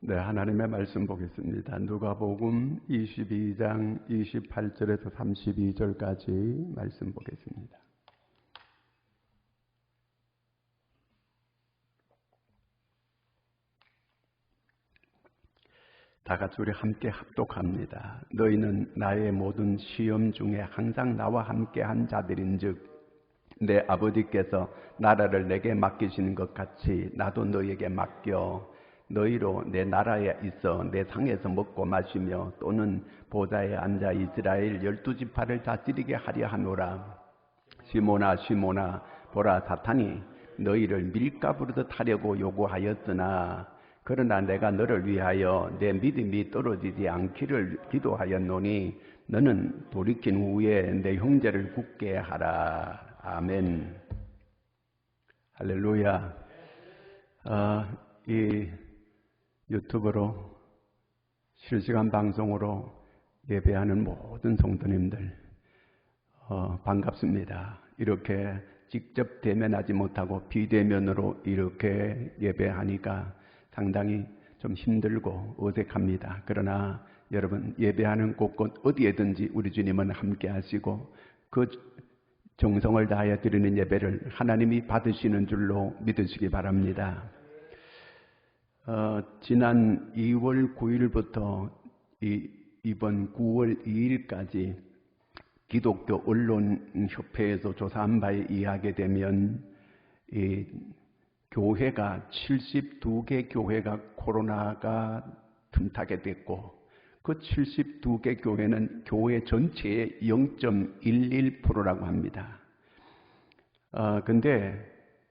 네, 하나님의 말씀 보겠습니다. 누가복음 22장 28절에서 32절까지 말씀 보겠습니다. 다 같이 우리 함께 합독합니다. 너희는 나의 모든 시험 중에 항상 나와 함께한 자들인즉 내 아버지께서 나라를 내게 맡기시는 것 같이 나도 너희에게 맡겨 너희로 내 나라에 있어 내 상에서 먹고 마시며 또는 보좌에 앉아 이스라엘 12지파를 다스리게 하려 하노라. 시몬아 시몬아 보라 사탄이 너희를 밀가부르듯 하려고 요구하였으나 그러나 내가 너를 위하여 내 믿음이 떨어지지 않기를 기도하였노니 너는 돌이킨 후에 내 형제를 굳게 하라. 아멘. 할렐루야. 이 유튜브로 실시간 방송으로 예배하는 모든 성도님들 반갑습니다. 이렇게 직접 대면하지 못하고 비대면으로 이렇게 예배하니까 상당히 좀 힘들고 어색합니다. 그러나 여러분 예배하는 곳곳 어디에든지 우리 주님은 함께 하시고 그 정성을 다하여 드리는 예배를 하나님이 받으시는 줄로 믿으시기 바랍니다. 지난 2월 9일부터 이번 9월 2일까지 기독교 언론협회에서 조사한 바에 의하게 되면 이 교회가 72개 교회가 코로나가 틈타게 됐고 그 72개 교회는 교회 전체의 0.11%라고 합니다. 근데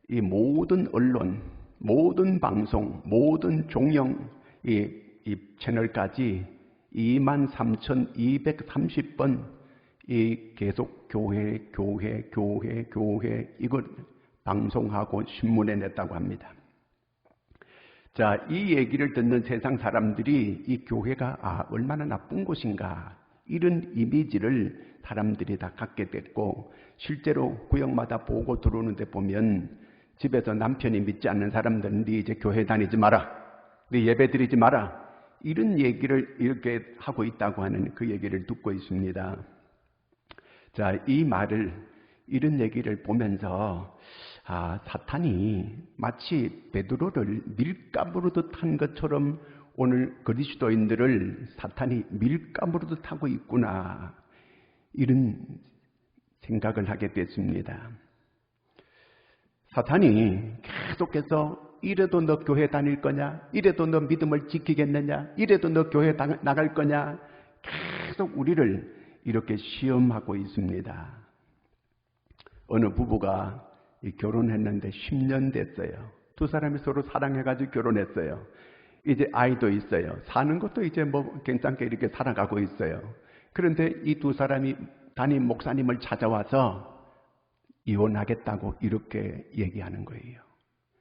이 모든 언론, 모든 방송, 모든 종영 이 채널까지 23,230번 이 계속 교회 이걸 방송하고 신문에 냈다고 합니다. 자, 이 얘기를 듣는 세상 사람들이 이 교회가 얼마나 나쁜 곳인가 이런 이미지를 사람들이 다 갖게 됐고 실제로 구역마다 보고 들어오는데 보면 집에서 남편이 믿지 않는 사람들은 네 이제 교회 다니지 마라, 네 예배 드리지 마라 이런 얘기를 이렇게 하고 있다고 하는 그 얘기를 듣고 있습니다. 자, 이 말을 이런 얘기를 보면서 사탄이 마치 베드로를 밀가부르듯 한 것처럼 오늘 그리스도인들을 사탄이 밀가부르듯 하고 있구나 이런 생각을 하게 됐습니다. 사탄이 계속해서 이래도 너 교회 다닐 거냐? 이래도 너 믿음을 지키겠느냐? 이래도 너 교회 나갈 거냐? 계속 우리를 이렇게 시험하고 있습니다. 어느 부부가 결혼했는데 10년 됐어요. 두 사람이 서로 사랑해가지고 결혼했어요. 이제 아이도 있어요. 사는 것도 이제 뭐 괜찮게 이렇게 살아가고 있어요. 그런데 이 두 사람이 담임 목사님을 찾아와서 이혼하겠다고 이렇게 얘기하는 거예요.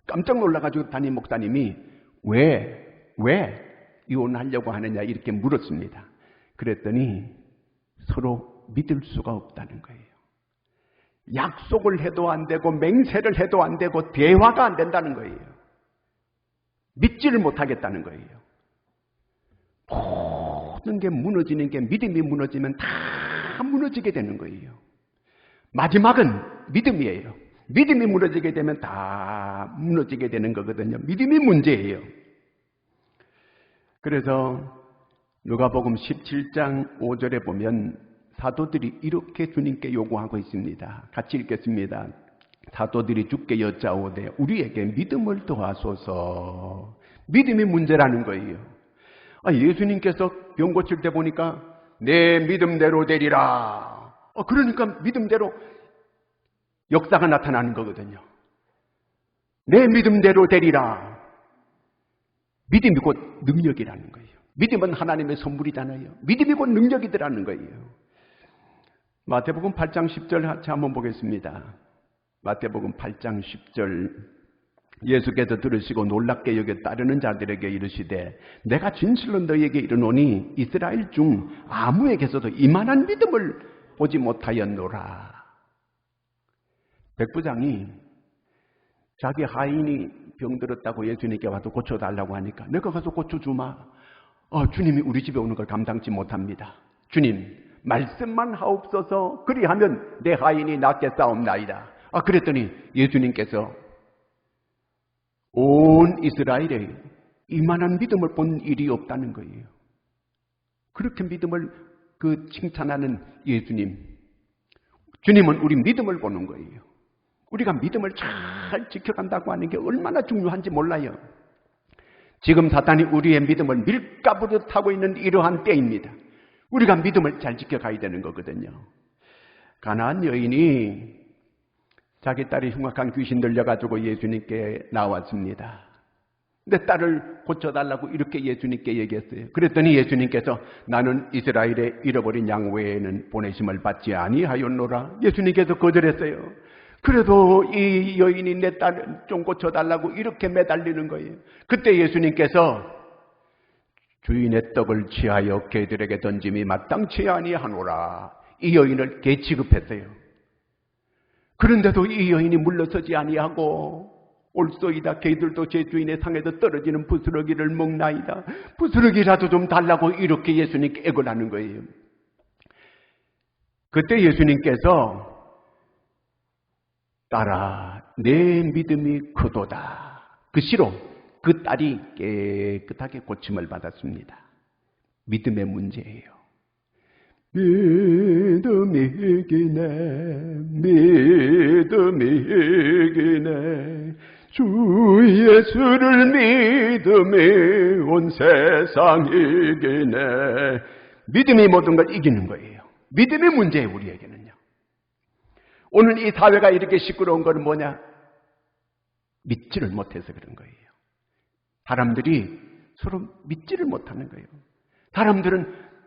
깜짝 놀라가지고 담임 목사님이 왜 이혼하려고 하느냐 이렇게 물었습니다. 그랬더니 서로 믿을 수가 없다는 거예요. 약속을 해도 안 되고 맹세를 해도 안 되고 대화가 안 된다는 거예요. 믿지를 못하겠다는 거예요. 모든 게 무너지는 게 믿음이 무너지면 다 무너지게 되는 거예요. 마지막은 믿음이에요. 믿음이 무너지게 되면 다 무너지게 되는 거거든요. 믿음이 문제예요. 그래서 누가복음 17장 5절에 보면 사도들이 이렇게 주님께 요구하고 있습니다. 같이 읽겠습니다. 사도들이 주께 여짜오되 우리에게 믿음을 더하소서. 믿음이 문제라는 거예요. 예수님께서 병 고칠 때 보니까 내 믿음대로 되리라. 그러니까 믿음대로 역사가 나타나는 거거든요. 내 믿음대로 되리라. 믿음이 곧 능력이라는 거예요. 믿음은 하나님의 선물이잖아요. 믿음이 곧 능력이더라는 거예요. 마태복음 8장 10절 같이 한번 보겠습니다. 마태복음 8장 10절 예수께서 들으시고 놀랍게 여겨 따르는 자들에게 이르시되 내가 진실로 너희에게 이르노니 이스라엘 중 아무에게서도 이만한 믿음을 보지 못하였노라. 백부장이 자기 하인이 병들었다고 예수님께 와서 고쳐달라고 하니까 내가 가서 고쳐주마. 주님이 우리 집에 오는 걸 감당치 못합니다. 주님 말씀만 하옵소서. 그리하면 내 하인이 낫게 싸움나이다. 그랬더니 예수님께서 온 이스라엘에 이만한 믿음을 본 일이 없다는 거예요. 그렇게 믿음을 칭찬하는 예수님. 주님은 우리 믿음을 보는 거예요. 우리가 믿음을 잘 지켜간다고 하는 게 얼마나 중요한지 몰라요. 지금 사탄이 우리의 믿음을 밀가부르 타고 있는 이러한 때입니다. 우리가 믿음을 잘 지켜가야 되는 거거든요. 가나안 여인이 자기 딸이 흉악한 귀신 들려가지고 예수님께 나왔습니다. 내 딸을 고쳐달라고 이렇게 예수님께 얘기했어요. 그랬더니 예수님께서 나는 이스라엘의 잃어버린 양 외에는 보내심을 받지 아니하였노라. 예수님께서 거절했어요. 그래도 이 여인이 내 딸 좀 고쳐달라고 이렇게 매달리는 거예요. 그때 예수님께서 주인의 떡을 취하여 개들에게 던짐이 마땅치 아니하노라. 이 여인을 개 취급했어요. 그런데도 이 여인이 물러서지 아니하고 올소이다. 개들도 제 주인의 상에서 떨어지는 부스러기를 먹나이다. 부스러기라도 좀 달라고 이렇게 예수님께 애걸 하는 거예요. 그때 예수님께서 딸아 내 믿음이 크도다. 그 시로 그 딸이 깨끗하게 고침을 받았습니다. 믿음의 문제예요. 믿음이 이기네 주 예수를 믿음이 온 세상 이기네. 믿음이 모든 걸 이기는 거예요. 믿음의 문제예요. 우리에게는요. 오늘 이 사회가 이렇게 시끄러운 건 뭐냐? 믿지를 못해서 그런 거예요. 사람들이 서로 믿지를 못하는 거예요.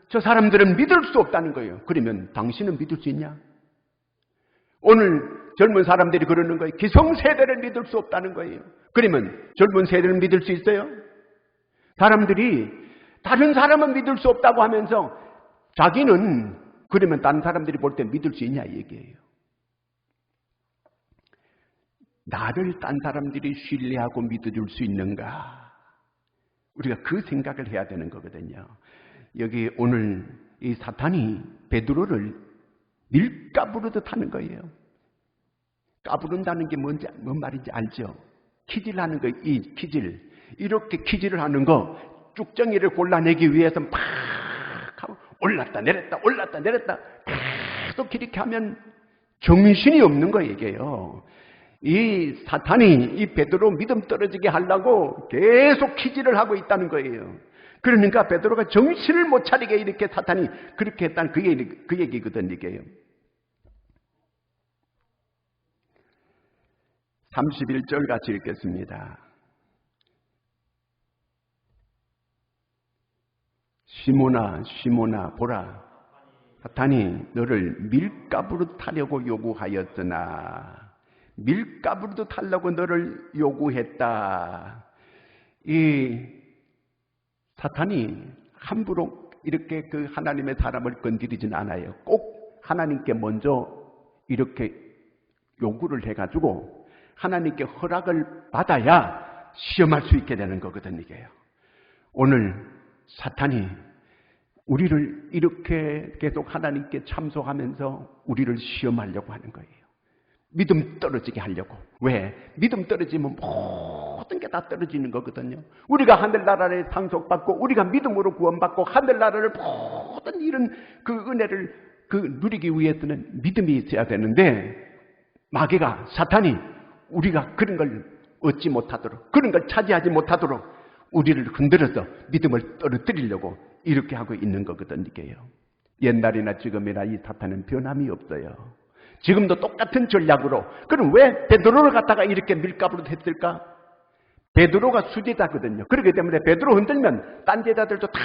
저 사람들은 믿을 수 없다는 거예요. 그러면 당신은 믿을 수 있냐? 오늘 젊은 사람들이 그러는 거예요. 기성세대를 믿을 수 없다는 거예요. 그러면 젊은 세대를 믿을 수 있어요? 사람들이 다른 사람은 믿을 수 없다고 하면서 자기는 그러면 다른 사람들이 볼 때 믿을 수 있냐 이 얘기예요. 나를 딴 사람들이 신뢰하고 믿어줄 수 있는가? 우리가 그 생각을 해야 되는 거거든요. 여기 오늘 이 사탄이 베드로를 밀가부르듯 하는 거예요. 까부른다는 게 뭔 말인지 알죠? 키질하는 거, 이 키질. 이렇게 키질을 하는 거, 쭉정이를 골라내기 위해서 막 하고 올랐다 내렸다 올랐다 내렸다 계속 이렇게 하면 정신이 없는 거 얘기예요. 이 사탄이 이 베드로 믿음 떨어지게 하려고 계속 키질을 하고 있다는 거예요. 그러니까 베드로가 정신을 못 차리게 이렇게 사탄이 그렇게 했다는 그 얘기거든 이게요. 31절 같이 읽겠습니다. 시몬아 보라 사탄이 너를 밀가부르듯 하려고 요구하였으나 밀가부르듯 하려고 너를 요구했다. 이 사탄이 함부로 이렇게 그 하나님의 사람을 건드리진 않아요. 꼭 하나님께 먼저 이렇게 요구를 해가지고 하나님께 허락을 받아야 시험할 수 있게 되는 거거든 이게요. 오늘 사탄이 우리를 이렇게 계속 하나님께 참소하면서 우리를 시험하려고 하는 거예요. 믿음 떨어지게 하려고. 왜? 믿음 떨어지면 모든 게 다 떨어지는 거거든요. 우리가 하늘나라를 상속받고 우리가 믿음으로 구원받고 하늘나라를 모든 이런 그 은혜를 누리기 위해서는 믿음이 있어야 되는데 마귀가 사탄이 우리가 그런 걸 얻지 못하도록 그런 걸 차지하지 못하도록 우리를 흔들어서 믿음을 떨어뜨리려고 이렇게 하고 있는 거거든 이게요. 옛날이나 지금이나 이 사탄은 변함이 없어요. 지금도 똑같은 전략으로. 그럼 왜 베드로를 갖다가 이렇게 밀가부르듯 했을까? 베드로가 수제자거든요. 그렇기 때문에 베드로 흔들면 딴 제자들도 다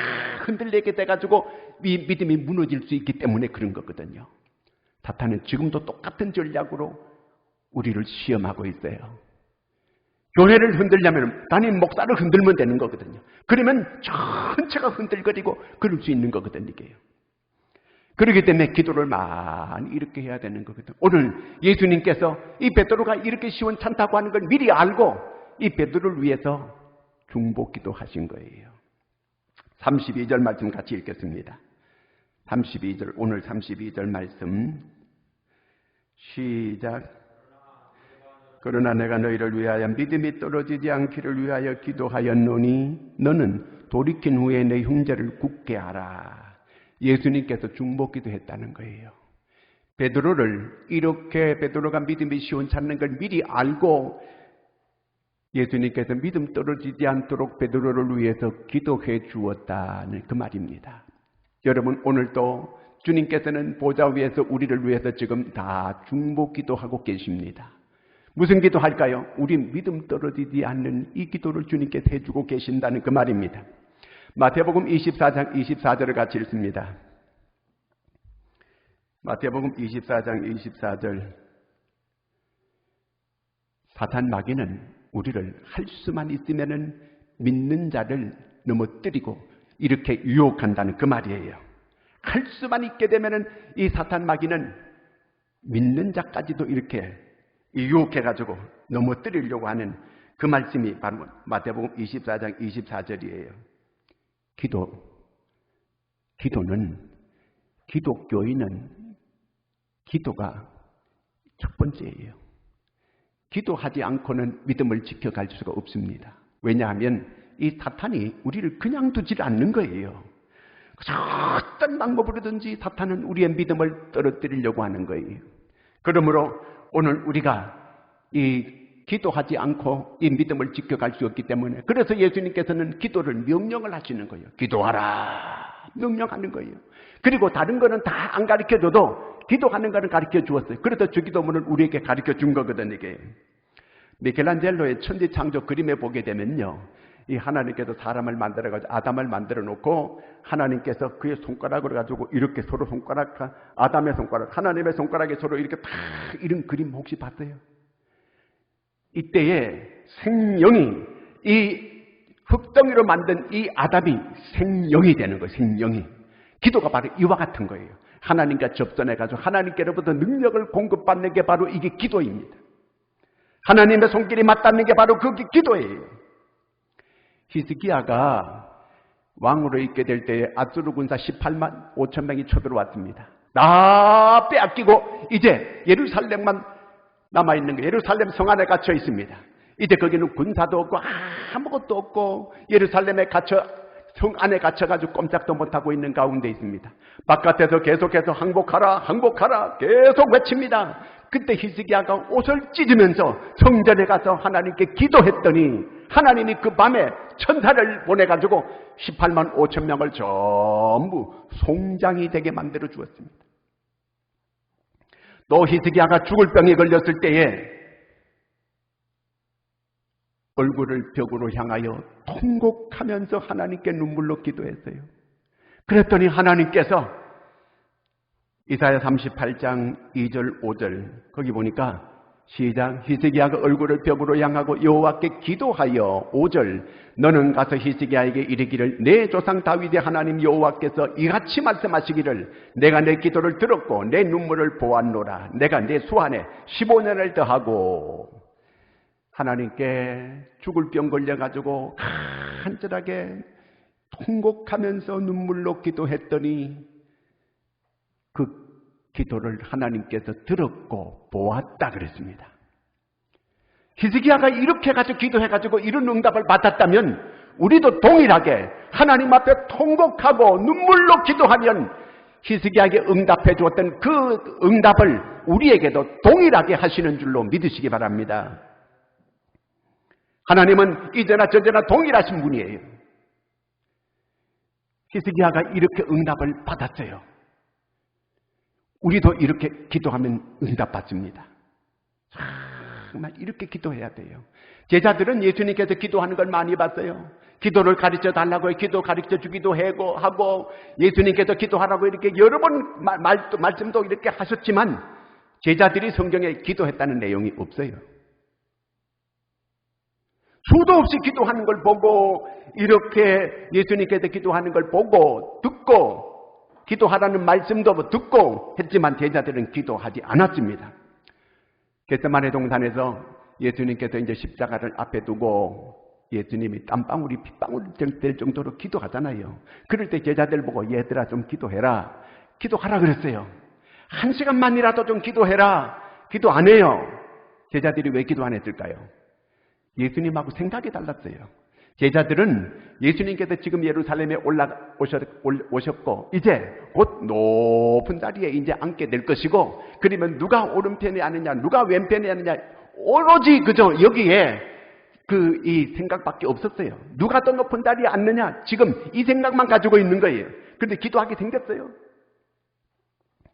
흔들리게 돼가지고 이 믿음이 무너질 수 있기 때문에 그런 거거든요. 사탄은 지금도 똑같은 전략으로 우리를 시험하고 있어요. 교회를 흔들려면 담임 목사를 흔들면 되는 거거든요. 그러면 전체가 흔들거리고 그럴 수 있는 거거든요. 이게요. 그렇기 때문에 기도를 많이 이렇게 해야 되는 거거든요. 오늘 예수님께서 이 베드로가 이렇게 시원찮다고 하는 걸 미리 알고 이 베드로를 위해서 중보기도 하신 거예요. 32절 말씀 같이 읽겠습니다. 32절, 오늘 32절 말씀 시작. 그러나 내가 너희를 위하여 믿음이 떨어지지 않기를 위하여 기도하였노니 너는 돌이킨 후에 내 형제를 굳게 하라. 예수님께서 중보기도 했다는 거예요. 베드로를 이렇게 베드로가 믿음이 시원찮는 걸 미리 알고 예수님께서 믿음 떨어지지 않도록 베드로를 위해서 기도해 주었다는 그 말입니다. 여러분, 오늘도 주님께서는 보좌 위에서 우리를 위해서 지금 다 중보기도하고 계십니다. 무슨 기도할까요? 우리 믿음 떨어지지 않는 이 기도를 주님께서 해주고 계신다는 그 말입니다. 마태복음 24장 24절을 같이 읽습니다. 마태복음 24장 24절. 사탄 마귀는 우리를 할 수만 있으면은 믿는 자를 넘어뜨리고 이렇게 유혹한다는 그 말이에요. 할 수만 있게 되면은 이 사탄 마귀는 믿는 자까지도 이렇게 유혹해가지고 넘어뜨리려고 하는 그 말씀이 바로 마태복음 24장 24절이에요. 기도는 기독교인은 기도가 첫 번째예요. 기도하지 않고는 믿음을 지켜갈 수가 없습니다. 왜냐하면 이 사탄이 우리를 그냥 두질 않는 거예요. 어떤 방법으로든지 사탄은 우리의 믿음을 떨어뜨리려고 하는 거예요. 그러므로 오늘 우리가 이 기도하지 않고 이 믿음을 지켜갈 수 없기 때문에 그래서 예수님께서는 기도를 명령을 하시는 거예요. 기도하라 명령하는 거예요. 그리고 다른 거는 다 안 가르쳐줘도 기도하는 거는 가르쳐 주었어요. 그래서 주기도문을 우리에게 가르쳐 준 거거든요. 이게 미켈란젤로의 천지창조 그림에 보게 되면요, 이 하나님께서 사람을 만들어가지고 아담을 만들어 놓고 하나님께서 그의 손가락으로 가지고 이렇게 서로 손가락, 아담의 손가락, 하나님의 손가락에 서로 이렇게 다 이런 그림 혹시 봤어요? 이때에 생명이 이 흙덩이로 만든 이 아담이 생명이 되는 거예요. 생명이. 기도가 바로 이와 같은 거예요. 하나님과 접선해가지고 하나님께로부터 능력을 공급받는 게 바로 이게 기도입니다. 하나님의 손길이 맞닿는 게 바로 그게 기도예요. 히스기야가 왕으로 있게 될 때에 아수르 군사 18만 5천 명이 쳐들어왔습니다. 다 빼앗기고 이제 예루살렘만 남아있는 거예요. 예루살렘 성 안에 갇혀 있습니다. 이제 거기는 군사도 없고 아무것도 없고 예루살렘에 성 안에 갇혀가지고 꼼짝도 못하고 있는 가운데 있습니다. 바깥에서 계속해서 항복하라 항복하라 계속 외칩니다. 그때 히스기야가 옷을 찢으면서 성전에 가서 하나님께 기도했더니 하나님이 그 밤에 천사를 보내가지고 18만 5천 명을 전부 송장이 되게 만들어 주었습니다. 또 히스기야가 죽을 병에 걸렸을 때에 얼굴을 벽으로 향하여 통곡하면서 하나님께 눈물로 기도했어요. 그랬더니 하나님께서 이사야 38장 2절 5절 거기 보니까 시작. 히스기야가 얼굴을 벽으로 향하고 여호와께 기도하여 5절 너는 가서 히스기야에게 이르기를 내 조상 다윗의 하나님 여호와께서 이같이 말씀하시기를 내가 내 기도를 들었고 내 눈물을 보았노라. 내가 내 수한에 15년을 더하고 하나님께 죽을 병 걸려가지고 간절하게 통곡하면서 눈물로 기도했더니 그 기도를 하나님께서 들었고 보았다 그랬습니다. 히스기야가 이렇게 가지고 기도해가지고 이런 응답을 받았다면 우리도 동일하게 하나님 앞에 통곡하고 눈물로 기도하면 히스기야에게 응답해 주었던 그 응답을 우리에게도 동일하게 하시는 줄로 믿으시기 바랍니다. 하나님은 이제나 저제나 동일하신 분이에요. 히스기야가 이렇게 응답을 받았어요. 우리도 이렇게 기도하면 응답받습니다. 정말 이렇게 기도해야 돼요. 제자들은 예수님께서 기도하는 걸 많이 봤어요. 기도를 가르쳐 달라고 기도 가르쳐 주기도 하고 예수님께서 기도하라고 이렇게 여러 번 말씀도 이렇게 하셨지만 제자들이 성경에 기도했다는 내용이 없어요. 수도 없이 기도하는 걸 보고 이렇게 예수님께서 기도하는 걸 보고 듣고 기도하라는 말씀도 듣고 했지만 제자들은 기도하지 않았습니다. 겟세마네 동산에서 예수님께서 이제 십자가를 앞에 두고 예수님이 땀방울이 핏방울이 될 정도로 기도하잖아요. 그럴 때 제자들 보고 얘들아 좀 기도해라. 기도하라 그랬어요. 1시간만이라도 좀 기도해라. 기도 안 해요. 제자들이 왜 기도 안 했을까요? 예수님하고 생각이 달랐어요. 제자들은 예수님께서 지금 예루살렘에 오셨고 이제 곧 높은 자리에 이제 앉게 될 것이고, 그러면 누가 오른편에 앉느냐 누가 왼편에 앉느냐 오로지 그저 여기에 이 생각밖에 없었어요. 누가 더 높은 자리에 앉느냐 지금 이 생각만 가지고 있는 거예요. 그런데 기도하게 생겼어요?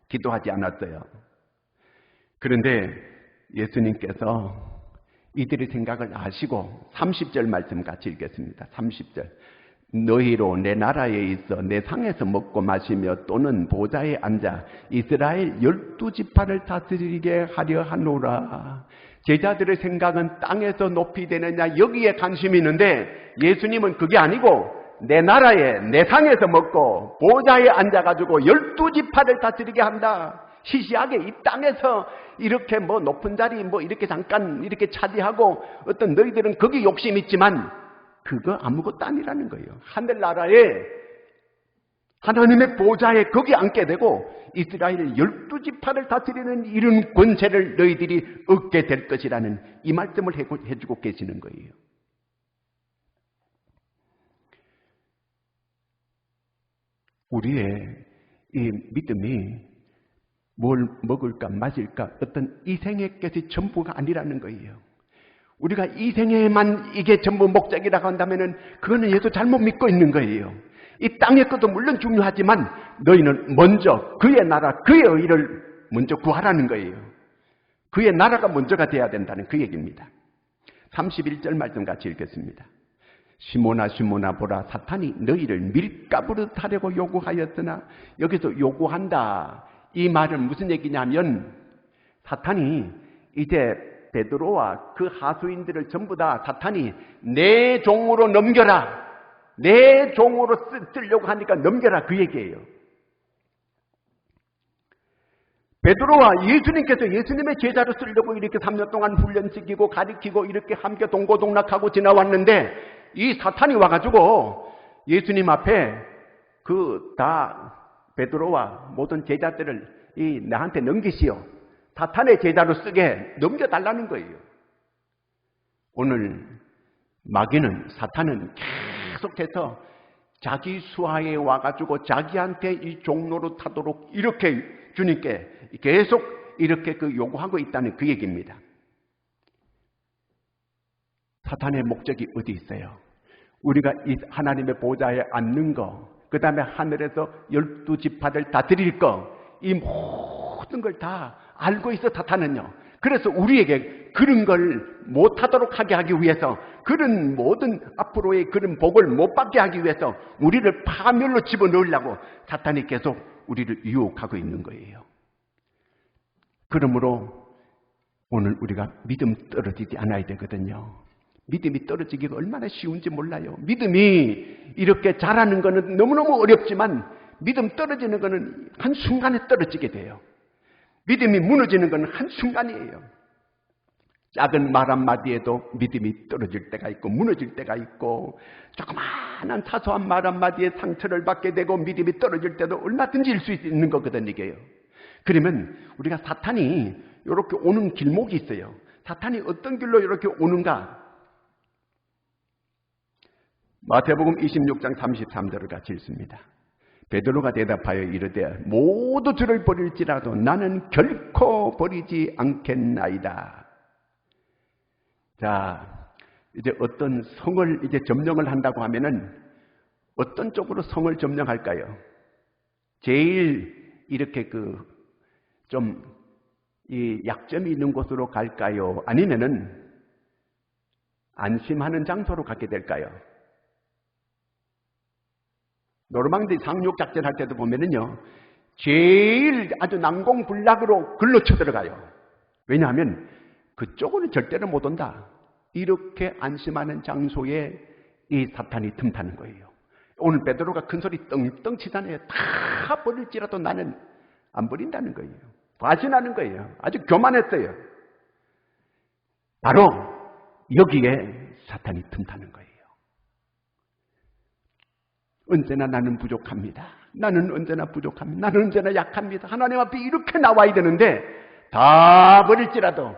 기도하지 않았어요. 그런데 예수님께서 이들의 생각을 아시고 30절 말씀 같이 읽겠습니다. 30절. 너희로 내 나라에 있어 내 상에서 먹고 마시며 또는 보좌에 앉아 이스라엘 12지파를 다스리게 하려 하노라. 제자들의 생각은 땅에서 높이 되느냐 여기에 관심이 있는데, 예수님은 그게 아니고 내 나라에 내 상에서 먹고 보좌에 앉아가지고 12지파를 다스리게 한다. 시시하게 이 땅에서 이렇게 높은 자리 이렇게 잠깐 이렇게 차지하고, 어떤 너희들은 거기 욕심 있지만 그거 아무것도 아니라는 거예요. 하늘나라에 하나님의 보좌에 거기 앉게 되고 이스라엘 12지파를 다스리는 이런 권세를 너희들이 얻게 될 것이라는 이 말씀을 해주고 계시는 거예요. 우리의 이 믿음이 뭘 먹을까 마실까 어떤 이생의 것이 전부가 아니라는 거예요. 우리가 이생에만 이게 전부 목적이라고 한다면 그거는 예수 잘못 믿고 있는 거예요. 이 땅의 것도 물론 중요하지만 너희는 먼저 그의 나라 그의 의를 먼저 구하라는 거예요. 그의 나라가 먼저가 돼야 된다는 그 얘기입니다. 31절 말씀 같이 읽겠습니다. 시몬아 시몬아 보라, 사탄이 너희를 밀가부르 타려고 요구하였으나, 여기서 요구한다 이 말은 무슨 얘기냐면, 사탄이 이제 베드로와 그 하수인들을 전부 다 사탄이 내 종으로 넘겨라, 내 종으로 쓰려고 하니까 넘겨라 그 얘기예요. 베드로와 예수님께서 예수님의 제자로 쓰려고 이렇게 3년 동안 훈련시키고 가르치고 이렇게 함께 동고동락하고 지나왔는데, 이 사탄이 와가지고 예수님 앞에 다 베드로와 모든 제자들을 나한테 넘기시오, 사탄의 제자로 쓰게 넘겨달라는 거예요. 오늘 마귀는, 사탄은 계속해서 자기 수하에 와가지고 자기한테 이 종로로 타도록 이렇게 주님께 계속 이렇게 요구하고 있다는 그 얘기입니다. 사탄의 목적이 어디 있어요? 우리가 이 하나님의 보좌에 앉는 거, 그 다음에 하늘에서 12지파들 다스릴 거, 이 모든 걸 다 알고 있어 사탄은요. 그래서 우리에게 그런 걸 못하도록 하게 하기 위해서, 그런 모든 앞으로의 그런 복을 못 받게 하기 위해서 우리를 파멸로 집어넣으려고 사탄이 계속 우리를 유혹하고 있는 거예요. 그러므로 오늘 우리가 믿음 떨어지지 않아야 되거든요. 믿음이 떨어지기가 얼마나 쉬운지 몰라요. 믿음이 이렇게 자라는 거는 너무너무 어렵지만 믿음 떨어지는 거는 한순간에 떨어지게 돼요. 믿음이 무너지는 거는 한순간이에요. 작은 말 한마디에도 믿음이 떨어질 때가 있고 무너질 때가 있고, 조그마한 사소한 말 한마디에 상처를 받게 되고 믿음이 떨어질 때도 얼마든지 일 수 있는 거거든요. 이게요. 그러면 우리가 사탄이 이렇게 오는 길목이 있어요. 사탄이 어떤 길로 이렇게 오는가? 마태복음 26장 33절을 같이 읽습니다. 베드로가 대답하여 이르되 모두 주를 버릴지라도 나는 결코 버리지 않겠나이다. 자, 이제 어떤 성을 이제 점령을 한다고 하면은 어떤 쪽으로 성을 점령할까요? 제일 이렇게 좀 이 약점이 있는 곳으로 갈까요? 아니면은 안심하는 장소로 가게 될까요? 노르망디 상륙 작전 할 때도 보면은요, 제일 아주 난공불락으로 글로 쳐들어가요. 왜냐하면 그쪽으로는 절대로 못 온다. 이렇게 안심하는 장소에 이 사탄이 틈타는 거예요. 오늘 베드로가 큰 소리 떵떵 치잖아요. 다 버릴지라도 나는 안 버린다는 거예요. 과신하는 거예요. 아주 교만했어요. 바로 여기에 사탄이 틈타는 거예요. 언제나 나는 부족합니다. 나는 언제나 부족합니다. 나는 언제나 약합니다. 하나님 앞에 이렇게 나와야 되는데 다 버릴지라도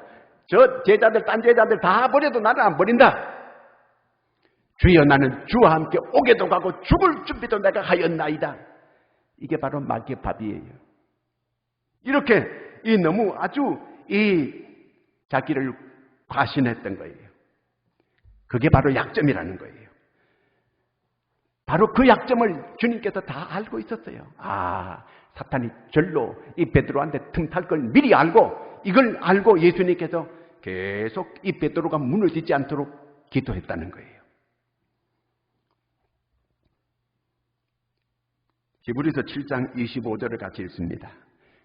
저 제자들, 딴 제자들 다 버려도 나는 안 버린다. 주여 나는 주와 함께 오게도 가고 죽을 준비도 내가 하였나이다. 이게 바로 마귀의 밥이에요. 이렇게 너무 아주 자기를 과신했던 거예요. 그게 바로 약점이라는 거예요. 바로 그 약점을 주님께서 다 알고 있었어요. 사탄이 절로 이 베드로한테 틈탈 걸 미리 알고, 이걸 알고 예수님께서 계속 이 베드로가 무너지지 않도록 기도했다는 거예요. 히브리서 7장 25절을 같이 읽습니다.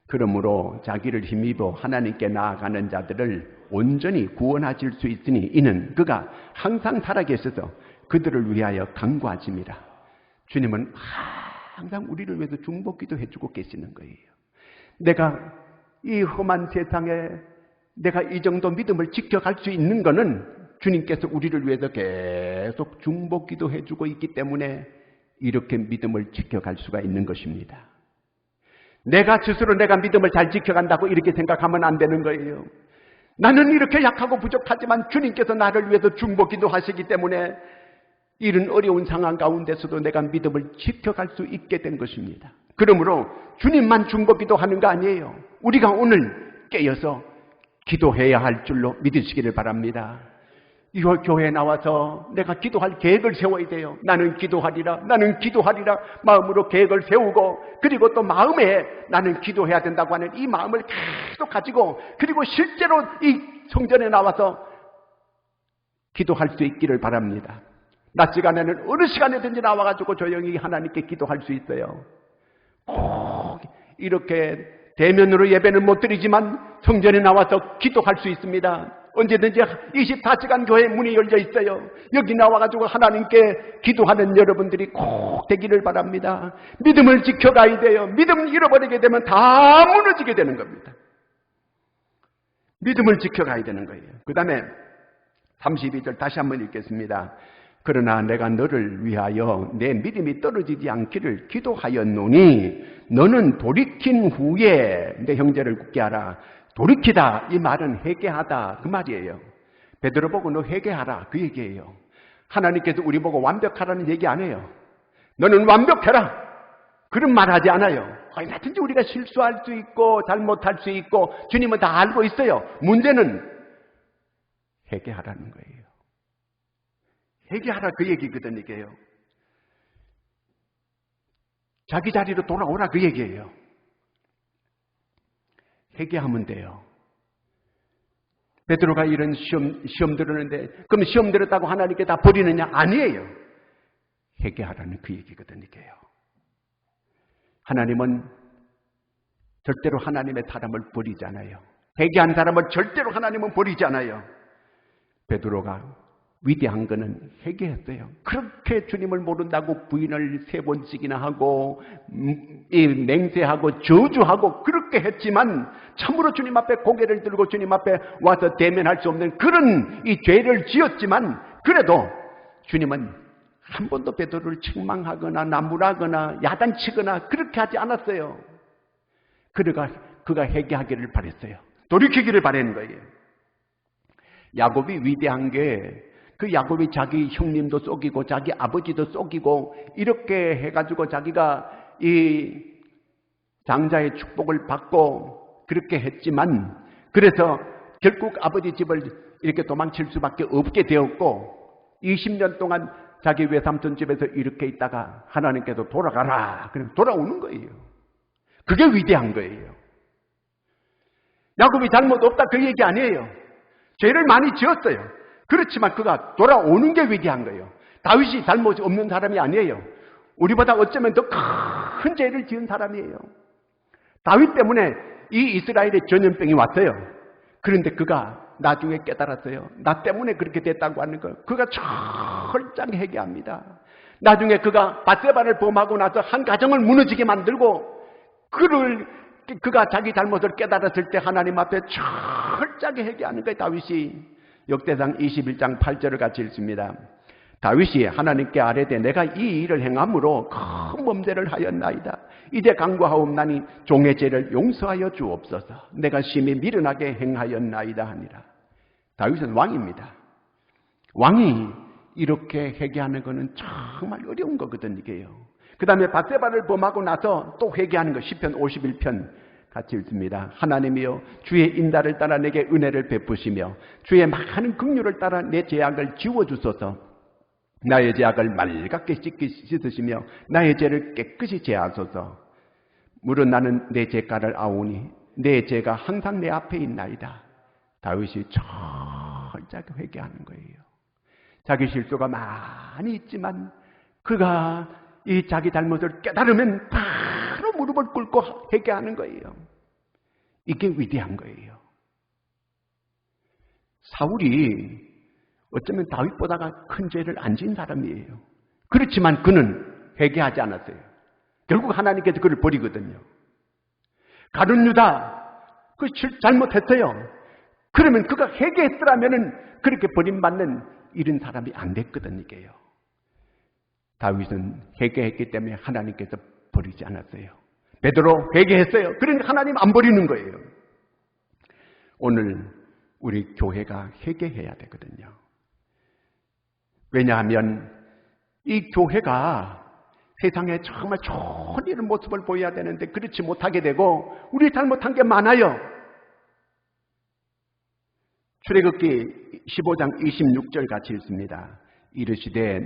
그러므로 자기를 힘입어 하나님께 나아가는 자들을 온전히 구원하실 수 있으니 이는 그가 항상 살아계셔서 그들을 위하여 간구하심이라. 주님은 항상 우리를 위해서 중보기도 해주고 계시는 거예요. 내가 이 험한 세상에 내가 이 정도 믿음을 지켜갈 수 있는 것은 주님께서 우리를 위해서 계속 중보기도 해주고 있기 때문에 이렇게 믿음을 지켜갈 수가 있는 것입니다. 내가 스스로 내가 믿음을 잘 지켜간다고 이렇게 생각하면 안 되는 거예요. 나는 이렇게 약하고 부족하지만 주님께서 나를 위해서 중보기도 하시기 때문에 이런 어려운 상황 가운데서도 내가 믿음을 지켜갈 수 있게 된 것입니다. 그러므로 주님만 중보기도 하는 거 아니에요. 우리가 오늘 깨어서 기도해야 할 줄로 믿으시기를 바랍니다. 이 교회에 나와서 내가 기도할 계획을 세워야 돼요. 나는 기도하리라, 나는 기도하리라 마음으로 계획을 세우고, 그리고 또 마음에 나는 기도해야 된다고 하는 이 마음을 계속 가지고, 그리고 실제로 이 성전에 나와서 기도할 수 있기를 바랍니다. 낮 시간에는 어느 시간에든지 나와가지고 조용히 하나님께 기도할 수 있어요. 꼭 이렇게 대면으로 예배는 못 드리지만 성전에 나와서 기도할 수 있습니다. 언제든지 24시간 교회 문이 열려 있어요. 여기 나와가지고 하나님께 기도하는 여러분들이 꼭 되기를 바랍니다. 믿음을 지켜가야 돼요. 믿음 잃어버리게 되면 다 무너지게 되는 겁니다. 믿음을 지켜가야 되는 거예요. 그 다음에 32절 다시 한번 읽겠습니다. 그러나 내가 너를 위하여 내 믿음이 떨어지지 않기를 기도하였노니 너는 돌이킨 후에 내 형제를 굳게 하라. 돌이키다, 이 말은 회개하다 그 말이에요. 베드로 보고 너 회개하라 그 얘기예요. 하나님께서 우리 보고 완벽하라는 얘기 안 해요. 너는 완벽해라 그런 말 하지 않아요. 얼마든지 우리가 실수할 수 있고 잘못할 수 있고 주님은 다 알고 있어요. 문제는 회개하라는 거예요. 회개하라 그 얘기거든. 이게요. 자기 자리로 돌아오라 그 얘기예요. 회개하면 돼요. 베드로가 이런 시험 들었는데 그럼 시험 들었다고 하나님께 다 버리느냐? 아니에요. 회개하라는 그 얘기거든. 이게요. 하나님은 절대로 하나님의 사람을 버리지 않아요. 회개한 사람을 절대로 하나님은 버리지 않아요. 베드로가 위대한 거는 회개했어요. 그렇게 주님을 모른다고 부인을 3번씩이나 하고 맹세하고 저주하고 그렇게 했지만 참으로 주님 앞에 고개를 들고 주님 앞에 와서 대면할 수 없는 그런 이 죄를 지었지만 그래도 주님은 한 번도 베드로를 책망하거나 나무라거나 야단치거나 그렇게 하지 않았어요. 그가 회개하기를 바랬어요. 돌이키기를 바라는 거예요. 야곱이 위대한 게 그 야곱이 자기 형님도 속이고 자기 아버지도 속이고 이렇게 해가지고 자기가 이 장자의 축복을 받고 그렇게 했지만 그래서 결국 아버지 집을 이렇게 도망칠 수밖에 없게 되었고 20년 동안 자기 외삼촌 집에서 이렇게 있다가 하나님께서 돌아가라 그럼 돌아오는 거예요. 그게 위대한 거예요. 야곱이 잘못 없다 그 얘기 아니에요. 죄를 많이 지었어요. 그렇지만 그가 돌아오는 게 위대한 거예요. 다윗이 잘못이 없는 사람이 아니에요. 우리보다 어쩌면 더 큰 죄를 지은 사람이에요. 다윗 때문에 이 이스라엘에 전염병이 왔어요. 그런데 그가 나중에 깨달았어요. 나 때문에 그렇게 됐다고 하는 거. 그가 철저하게 회개합니다. 나중에 그가 밧세바를 범하고 나서 한 가정을 무너지게 만들고 그가 자기 잘못을 깨달았을 때 하나님 앞에 철저하게 회개하는 거예요. 다윗이. 역대상 21장 8절을 같이 읽습니다. 다윗이 하나님께 아뢰되 내가 이 일을 행함으로 큰 범죄를 하였나이다. 이제 간구하옵나니 종의 죄를 용서하여 주옵소서. 내가 심히 미련하게 행하였나이다 하니라. 다윗은 왕입니다. 왕이 이렇게 회개하는 것은 정말 어려운 거거든 이게요. 그 다음에 밧세바를 범하고 나서 또 회개하는 것. 시편 51편 같이 읽습니다. 하나님이여 주의 인다를 따라 내게 은혜를 베푸시며 주의 많은 긍휼을 따라 내 죄악을 지워주소서. 나의 죄악을 말갛게 씻으시며 나의 죄를 깨끗이 제하소서. 물은 나는 내 죄가를 아오니 내 죄가 항상 내 앞에 있나이다. 다윗이 철저하게 회개하는 거예요. 자기 실수가 많이 있지만 그가 이 자기 잘못을 깨달으면 바로 무릎을 꿇고 회개하는 거예요. 이게 위대한 거예요. 사울이 어쩌면 다윗보다가 큰 죄를 안 지은 사람이에요. 그렇지만 그는 회개하지 않았어요. 결국 하나님께서 그를 버리거든요. 가룟 유다 그 잘못했어요. 그러면 그가 회개했더라면은 그렇게 버림받는 이런 사람이 안 됐거든 이게요. 다윗은 회개했기 때문에 하나님께서 버리지 않았어요. 베드로 회개했어요. 그러니까 하나님 안 버리는 거예요. 오늘 우리 교회가 회개해야 되거든요. 왜냐하면 이 교회가 세상에 정말 좋은 이런 모습을 보여야 되는데 그렇지 못하게 되고 우리 잘못한 게 많아요. 출애굽기 15장 26절 같이 읽습니다. 이르시되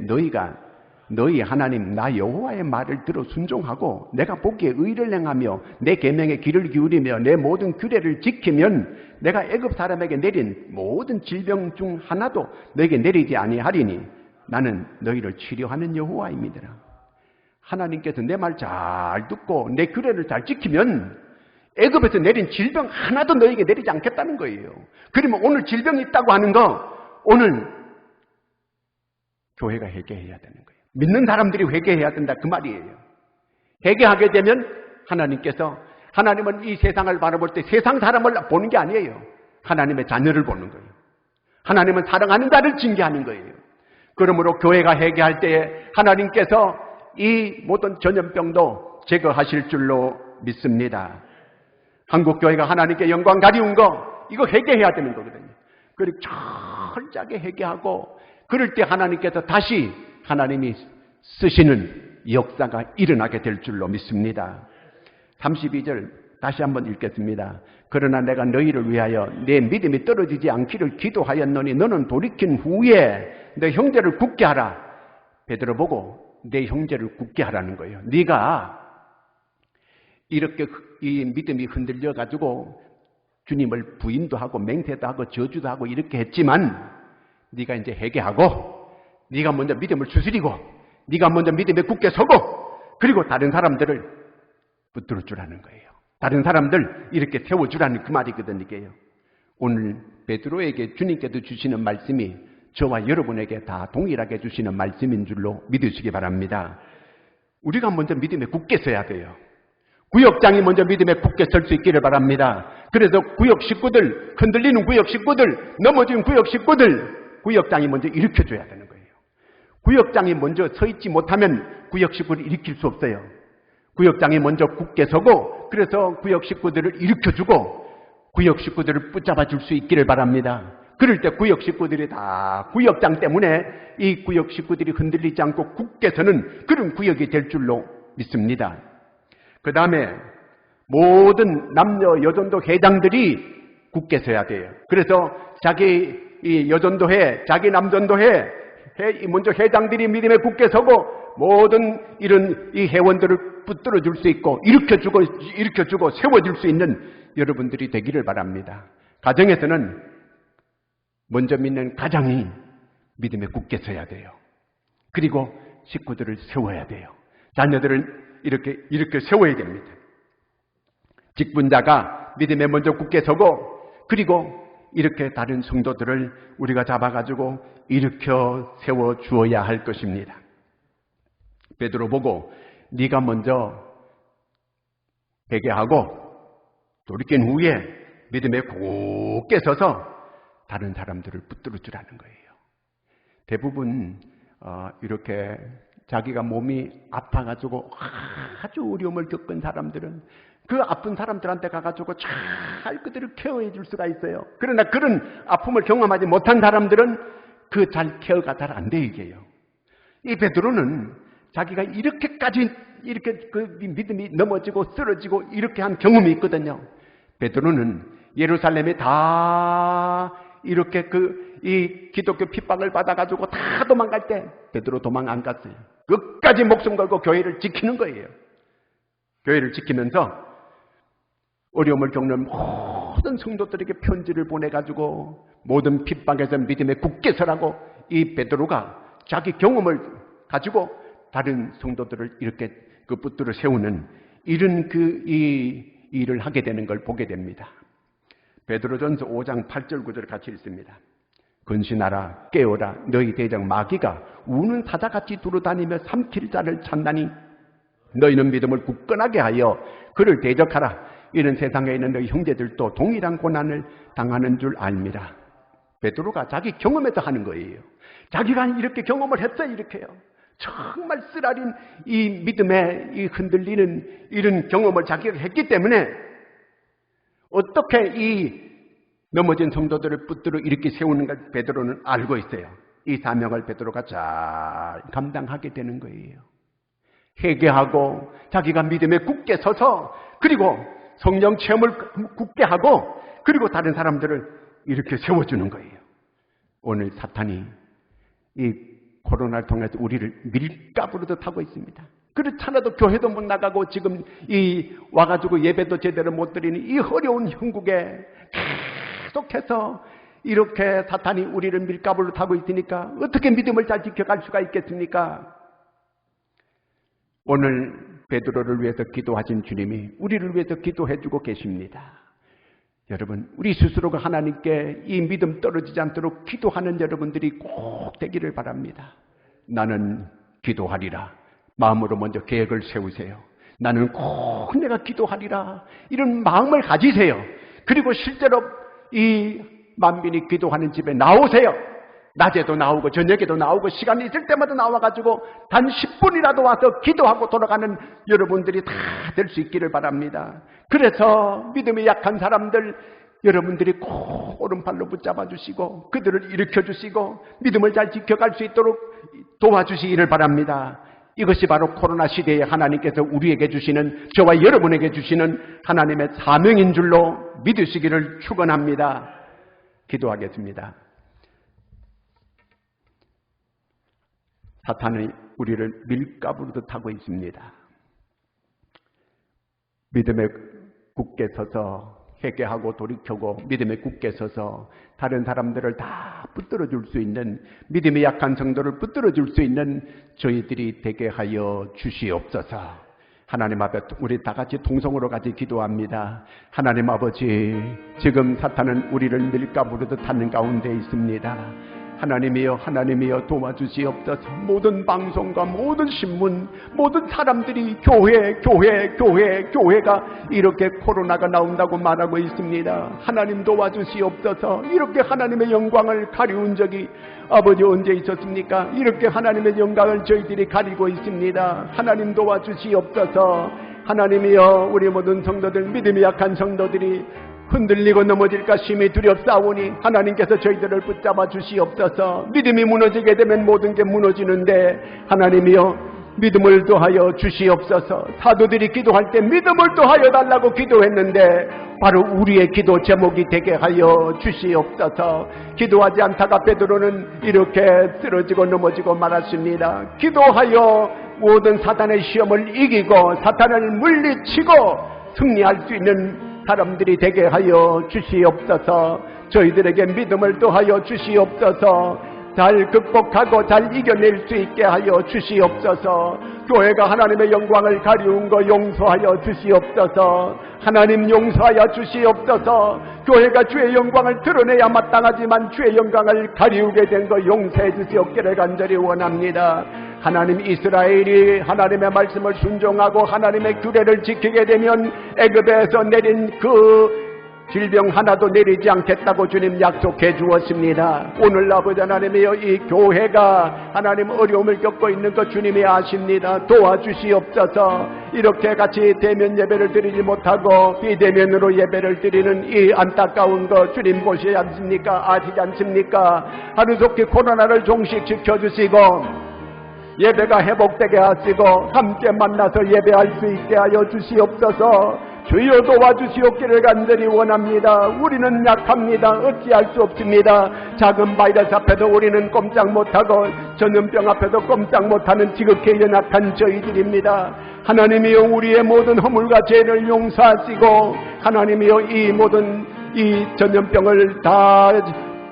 너희 하나님 나 여호와의 말을 들어 순종하고 내가 보기에 의를 행하며 내 계명에 귀를 기울이며 내 모든 규례를 지키면 내가 애굽 사람에게 내린 모든 질병 중 하나도 너에게 내리지 아니하리니 나는 너희를 치료하는 여호와입니다. 하나님께서 내 말 잘 듣고 내 규례를 잘 지키면 애굽에서 내린 질병 하나도 너에게 내리지 않겠다는 거예요. 그러면 오늘 질병이 있다고 하는 거 오늘 교회가 회개해야 되는 거예요. 믿는 사람들이 회개해야 된다 그 말이에요. 회개하게 되면 하나님은 이 세상을 바라볼 때 세상 사람을 보는 게 아니에요. 하나님의 자녀를 보는 거예요. 하나님은 사랑하는 자를 징계하는 거예요. 그러므로 교회가 회개할 때에 하나님께서 이 모든 전염병도 제거하실 줄로 믿습니다. 한국교회가 하나님께 영광 가리운 거 이거 회개해야 되는 거거든요. 그리고 철저하게 회개하고 그럴 때 하나님께서 다시 하나님이 쓰시는 역사가 일어나게 될 줄로 믿습니다. 32절 다시 한번 읽겠습니다. 그러나 내가 너희를 위하여 내 믿음이 떨어지지 않기를 기도하였노니 너는 돌이킨 후에 내 형제를 굳게 하라. 베드로 보고 내 형제를 굳게 하라는 거예요. 네가 이렇게 이 믿음이 흔들려 가지고 주님을 부인도 하고 맹세도 하고 저주도 하고 이렇게 했지만 네가 이제 회개하고 네가 먼저 믿음을 추스리고 네가 먼저 믿음에 굳게 서고 그리고 다른 사람들을 붙들어 주라는 거예요. 다른 사람들 이렇게 세워주라는 그 말이거든요. 이게요. 오늘 베드로에게 주님께서 주시는 말씀이 저와 여러분에게 다 동일하게 주시는 말씀인 줄로 믿으시기 바랍니다. 우리가 먼저 믿음에 굳게 서야 돼요. 구역장이 먼저 믿음에 굳게 설 수 있기를 바랍니다. 그래서 구역 식구들, 흔들리는 구역 식구들, 넘어진 구역 식구들, 구역장이 먼저 일으켜줘야 되는 거예요. 구역장이 먼저 서 있지 못하면 구역 식구를 일으킬 수 없어요. 구역장이 먼저 굳게 서고 그래서 구역 식구들을 일으켜주고 구역 식구들을 붙잡아 줄 수 있기를 바랍니다. 그럴 때 구역 식구들이 다 구역장 때문에 이 구역 식구들이 흔들리지 않고 굳게 서는 그런 구역이 될 줄로 믿습니다. 그 다음에 모든 남녀 여전도 회장들이 굳게 서야 돼요. 그래서 자기 이 여전도회, 자기 남전도회, 먼저 회장들이 믿음에 굳게 서고 모든 이런 이 회원들을 붙들어 줄 수 있고 일으켜주고 세워줄 수 있는 여러분들이 되기를 바랍니다. 가정에서는 먼저 믿는 가장이 믿음에 굳게 서야 돼요. 그리고 식구들을 세워야 돼요. 자녀들을 이렇게 세워야 됩니다. 직분자가 믿음에 먼저 굳게 서고 그리고 이렇게 다른 성도들을 우리가 잡아가지고 일으켜 세워 주어야 할 것입니다. 베드로 보고 네가 먼저 회개하고 돌이킨 후에 믿음에 굳게 서서 다른 사람들을 붙들어 주라는 거예요. 대부분 이렇게 자기가 몸이 아파가지고 아주 어려움을 겪은 사람들은 그 아픈 사람들한테 가가지고 잘 그들을 케어해 줄 수가 있어요. 그러나 그런 아픔을 경험하지 못한 사람들은 그 잘 케어가 잘 안 되게요. 이 베드로는 자기가 이렇게까지 이렇게 그 믿음이 넘어지고 쓰러지고 이렇게 한 경험이 있거든요. 베드로는 예루살렘에 다 이렇게 이 기독교 핍박을 받아가지고 다 도망갈 때 베드로 도망 안 갔어요. 끝까지 목숨 걸고 교회를 지키는 거예요. 교회를 지키면서 어려움을 겪는 모든 성도들에게 편지를 보내가지고 모든 핍박에서 믿음에 굳게 서라고 이 베드로가 자기 경험을 가지고 다른 성도들을 이렇게 붙들어 세우는 이런 이 일을 하게 되는 걸 보게 됩니다. 베드로전서 5장 8절 9절 같이 읽습니다. 근신하라 깨어라 너희 대적 마귀가 우는 사자같이 두루다니며 삼킬 자를 찾나니 너희는 믿음을 굳건하게 하여 그를 대적하라. 이런 세상에 있는 너희 형제들도 동일한 고난을 당하는 줄 압니다. 베드로가 자기 경험에서 하는 거예요. 자기가 이렇게 경험을 했어요. 이렇게요. 정말 쓰라린 이 믿음에 이 흔들리는 이런 경험을 자기가 했기 때문에 어떻게 이 넘어진 성도들을 붙들어 이렇게 세우는 걸 베드로는 알고 있어요. 이 사명을 베드로가 잘 감당하게 되는 거예요. 회개하고 자기가 믿음에 굳게 서서 그리고 성령 체험을 굳게 하고 그리고 다른 사람들을 이렇게 세워주는 거예요. 오늘 사탄이 이 코로나를 통해서 우리를 밀가부르듯 하고 있습니다. 그렇잖아도 교회도 못 나가고 지금 와가지고 예배도 제대로 못 드리는 이 어려운 형국에 계속해서 이렇게 사탄이 우리를 밀가부르듯 하고 있으니까 어떻게 믿음을 잘 지켜갈 수가 있겠습니까? 오늘 베드로를 위해서 기도하신 주님이 우리를 위해서 기도해주고 계십니다. 여러분, 우리 스스로가 하나님께 이 믿음 떨어지지 않도록 기도하는 여러분들이 꼭 되기를 바랍니다. 나는 기도하리라. 마음으로 먼저 계획을 세우세요. 나는 꼭 내가 기도하리라. 이런 마음을 가지세요. 그리고 실제로 이 만민이 기도하는 집에 나오세요. 낮에도 나오고 저녁에도 나오고 시간이 있을 때마다 나와가지고 단 10분이라도 와서 기도하고 돌아가는 여러분들이 다 될 수 있기를 바랍니다. 그래서 믿음이 약한 사람들 여러분들이 꼭 오른팔로 붙잡아 주시고 그들을 일으켜 주시고 믿음을 잘 지켜갈 수 있도록 도와주시기를 바랍니다. 이것이 바로 코로나 시대에 하나님께서 우리에게 주시는, 저와 여러분에게 주시는 하나님의 사명인 줄로 믿으시기를 축원합니다. 기도하겠습니다. 사탄이 우리를 밀가부르듯 하고 있습니다. 믿음에 굳게 서서 회개하고 돌이켜고 믿음에 굳게 서서 다른 사람들을 다 붙들어 줄 수 있는, 믿음이 약한 성도를 붙들어 줄 수 있는 저희들이 되게 하여 주시옵소서. 하나님 앞에 우리 다 같이 통성으로 같이 기도합니다. 하나님 아버지, 지금 사탄은 우리를 밀가부르듯 하는 가운데 있습니다. 하나님이여, 하나님이여 도와주시옵소서. 모든 방송과 모든 신문, 모든 사람들이 교회가 이렇게 코로나가 나온다고 말하고 있습니다. 하나님 도와주시옵소서. 이렇게 하나님의 영광을 가리운 적이 아버지 언제 있었습니까? 이렇게 하나님의 영광을 저희들이 가리고 있습니다. 하나님 도와주시옵소서. 하나님이여, 우리 모든 성도들, 믿음이 약한 성도들이 흔들리고 넘어질까 심히 두렵사오니 하나님께서 저희들을 붙잡아 주시옵소서. 믿음이 무너지게 되면 모든 게 무너지는데 하나님이여 믿음을 더하여 주시옵소서. 사도들이 기도할 때 믿음을 더하여 달라고 기도했는데 바로 우리의 기도 제목이 되게 하여 주시옵소서. 기도하지 않다가 베드로는 이렇게 쓰러지고 넘어지고 말았습니다. 기도하여 모든 사탄의 시험을 이기고 사탄을 물리치고 승리할 수 있는 사람들이 되게 하여 주시옵소서. 저희들에게 믿음을 더하여 주시옵소서. 잘 극복하고 잘 이겨낼 수 있게 하여 주시옵소서. 교회가 하나님의 영광을 가리운 거 용서하여 주시옵소서. 하나님 용서하여 주시옵소서. 교회가 주의 영광을 드러내야 마땅하지만 주의 영광을 가리우게 된 거 용서해 주시옵기를 간절히 원합니다. 하나님, 이스라엘이 하나님의 말씀을 순종하고 하나님의 규례를 지키게 되면 애굽에서 내린 그 질병 하나도 내리지 않겠다고 주님 약속해 주었습니다. 오늘 아버지 하나님이여, 이 교회가 하나님 어려움을 겪고 있는 것 주님이 아십니다. 도와주시옵소서. 이렇게 같이 대면 예배를 드리지 못하고 비대면으로 예배를 드리는 이 안타까운 것 주님 보시지 않습니까? 아시지 않습니까? 하루속히 코로나를 종식시켜 주시고 예배가 회복되게 하시고 함께 만나서 예배할 수 있게 하여 주시옵소서. 주여 도와주시옵기를 간절히 원합니다. 우리는 약합니다. 어찌할 수 없습니다. 작은 바이러스 앞에도 우리는 꼼짝 못하고 전염병 앞에도 꼼짝 못하는 지극히 연약한 저희들입니다. 하나님이여, 우리의 모든 허물과 죄를 용서하시고 하나님이여, 이 모든 이 전염병을 다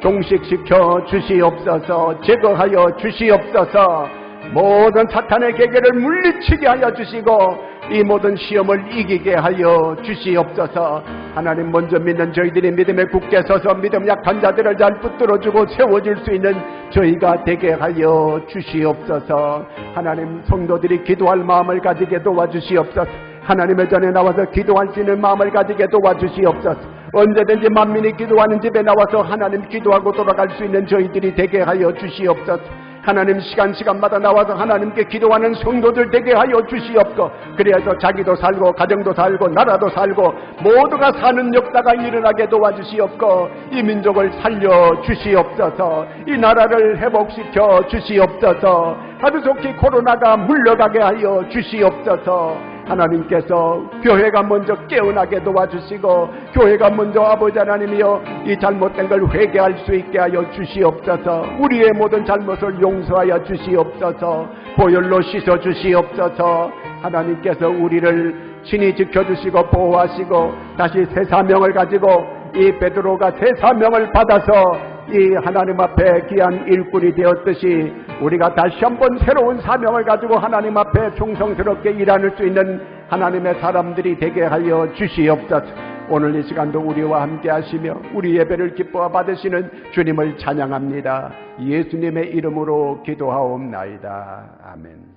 종식시켜 주시옵소서. 제거하여 주시옵소서. 모든 사탄의 계계를 물리치게 하여 주시고 이 모든 시험을 이기게 하여 주시옵소서. 하나님, 먼저 믿는 저희들이 믿음에 굳게 서서 믿음 약한 자들을 잘 붙들어주고 세워줄 수 있는 저희가 되게 하여 주시옵소서. 하나님, 성도들이 기도할 마음을 가지게 도와주시옵소서. 하나님의 전에 나와서 기도할 수 있는 마음을 가지게 도와주시옵소서. 언제든지 만민이 기도하는 집에 나와서 하나님 기도하고 돌아갈 수 있는 저희들이 되게 하여 주시옵소서. 하나님, 시간마다 나와서 하나님께 기도하는 성도들 되게 하여 주시옵고, 그래서 자기도 살고 가정도 살고 나라도 살고 모두가 사는 역사가 일어나게 도와주시옵고 이 민족을 살려 주시옵소서. 이 나라를 회복시켜 주시옵소서. 하루속히 코로나가 물러가게 하여 주시옵소서. 하나님께서 교회가 먼저 깨어나게 도와주시고 교회가 먼저 아버지 하나님이여, 이 잘못된 걸 회개할 수 있게 하여 주시옵소서. 우리의 모든 잘못을 용서하여 주시옵소서. 보혈로 씻어 주시옵소서. 하나님께서 우리를 친히 지켜주시고 보호하시고 다시 새 사명을 가지고 이 베드로가 새 사명을 받아서 이 하나님 앞에 귀한 일꾼이 되었듯이 우리가 다시 한번 새로운 사명을 가지고 하나님 앞에 충성스럽게 일할 수 있는 하나님의 사람들이 되게 하여 주시옵소서. 오늘 이 시간도 우리와 함께 하시며 우리 예배를 기뻐 받으시는 주님을 찬양합니다. 예수님의 이름으로 기도하옵나이다. 아멘.